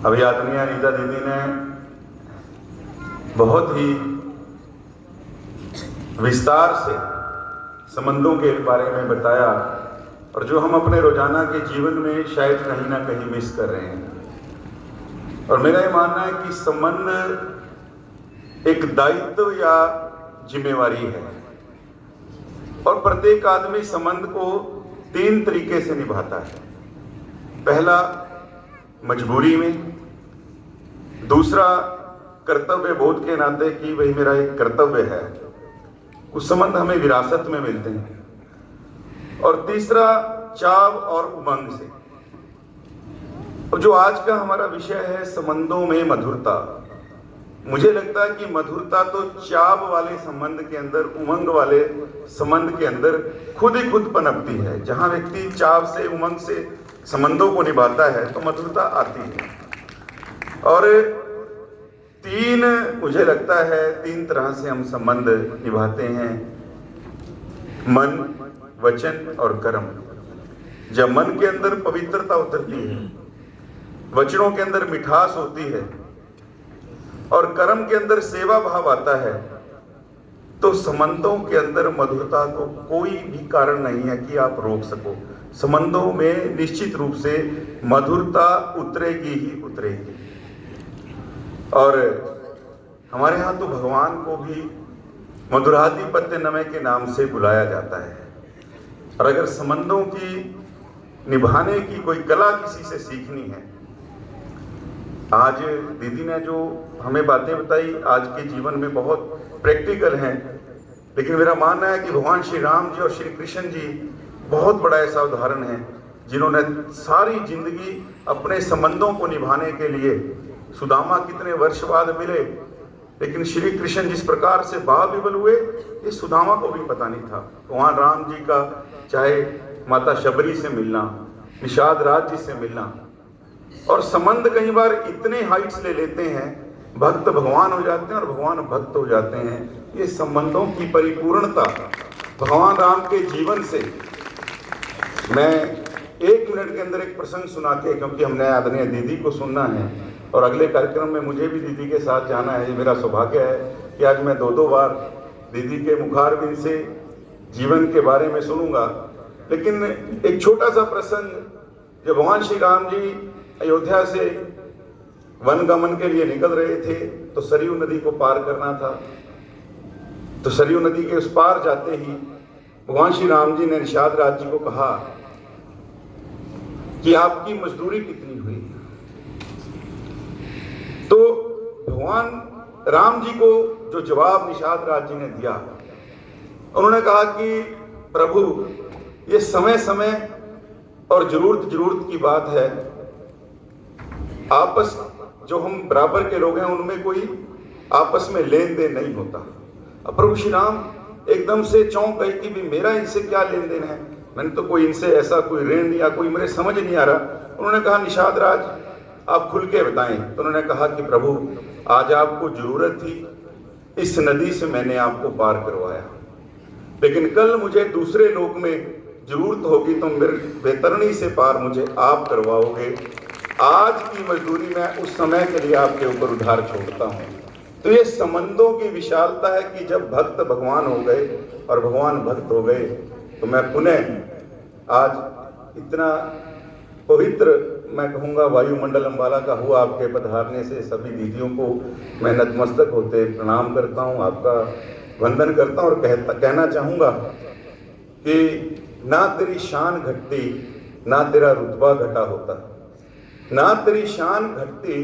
अभी आदरणीय अनीता दीदी ने बहुत ही विस्तार से संबंधों के बारे में बताया और जो हम अपने रोजाना के जीवन में शायद कहीं ना कहीं मिस कर रहे हैं। और मेरा ये मानना है कि संबंध एक दायित्व या जिम्मेवारी है और प्रत्येक आदमी संबंध को 3 तरीके से निभाता है। पहला मजबूरी में, दूसरा कर्तव्य बोध के नाते कि भाई मेरा एक कर्तव्य है, कुछ संबंध हमें विरासत में मिलते हैं, और तीसरा चाव और उमंग से। और जो आज का हमारा विषय है संबंधों में मधुरता, मुझे लगता है कि मधुरता तो चाव वाले संबंध के अंदर, उमंग वाले संबंध के अंदर खुद ही खुद पनपती है। जहां व्यक्ति चाव से, उमंग से संबंधों को निभाता है तो मधुरता आती है। और 3 मुझे लगता है 3 तरह से हम संबंध निभाते हैं, मन, वचन और कर्म। जब मन के अंदर पवित्रता उतरती है, वचनों के अंदर मिठास होती है और कर्म के अंदर सेवा भाव आता है, तो संबंधों के अंदर मधुरता को कोई भी कारण नहीं है कि आप रोक सको। संबंधों में निश्चित रूप से मधुरता उतरेगी ही उतरेगी। और हमारे यहाँ तो भगवान को भी मधुराधिपत्य नमः के नाम से बुलाया जाता है। और अगर संबंधों की निभाने की कोई कला किसी से सीखनी है, आज दीदी ने जो हमें बातें बताई आज के जीवन में बहुत प्रैक्टिकल हैं, लेकिन मेरा मानना है कि भगवान श्री राम जी और श्री कृष्ण जी बहुत बड़ा ऐसा उदाहरण है जिन्होंने सारी जिंदगी अपने संबंधों को निभाने के लिए, सुदामा कितने वर्ष बाद मिले, लेकिन श्री कृष्ण जिस प्रकार से बाविबल हुए ये सुदामा को भी पता नहीं था। भगवान राम जी का चाहे माता शबरी से मिलना, निषाद राज जी से मिलना, और संबंध कई बार इतने हाइट्स ले लेते हैं, भक्त भगवान हो जाते हैं और भगवान भक्त हो जाते हैं। ये संबंधों की परिपूर्णता भगवान राम के जीवन से मैं 1 मिनट के अंदर एक प्रसंग सुना के, क्योंकि हमने आदरणीय दीदी को सुनना है और अगले कार्यक्रम में मुझे भी दीदी के साथ जाना है। ये मेरा सौभाग्य है कि आज मैं 2 बार दीदी के मुखारबिंद से जीवन के बारे में सुनूंगा। लेकिन एक छोटा सा प्रसंग, जब भगवान श्री राम जी अयोध्या से वनगमन के लिए निकल रहे थे तो सरयू नदी को पार करना था। तो सरयू नदी के उस पार जाते ही भगवान श्री राम जी ने निषाद राज जी को कहा कि आपकी मजदूरी कितनी हुई। तो भगवान राम जी को जो जवाब निषाद राज जी ने दिया, उन्होंने कहा कि प्रभु ये समय समय और जरूरत की बात है, आपस जो हम बराबर के लोग हैं उनमें कोई आपस में लेन देन नहीं होता। अब प्रभु श्री राम एकदम से चौंक गए कि भी मेरा इनसे क्या लेन देन है, मैंने तो कोई इनसे ऐसा कोई ऋण या कोई मेरे समझ नहीं आ रहा। उन्होंने कहा निषाद राज आप खुल के बताएं। तो उन्होंने कहा कि प्रभु आज आपको जरूरत थी, इस नदी से मैंने आपको पार करवाया, लेकिन कल मुझे दूसरे लोक में जरूरत होगी तो मेरे बेतरनी से पार मुझे आप करवाओगे। आज की मजदूरी मैं उस समय के लिए आपके ऊपर उधार छोड़ता हूँ। तो ये संबंधों की विशालता है कि जब भक्त भगवान हो गए और भगवान भक्त हो गए, तो मैं पुनः आज इतना पवित्र, मैं कहूँगा वायुमंडल अम्बाला का हुआ आपके पधारने से सभी दीदियों को मैं नतमस्तक होते प्रणाम करता हूँ, आपका वंदन करता हूँ और कहना चाहूँगा कि ना तेरी शान घटती ना तेरा रुतबा घटा होता, ना तेरी शान घटती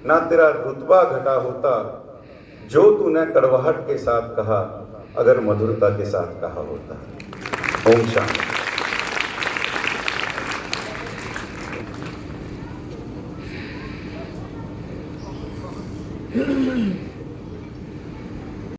ना तेरा रुतबा घटा होता, जो तूने कड़वाहट के साथ कहा अगर मधुरता के साथ कहा होता। ओम शांति।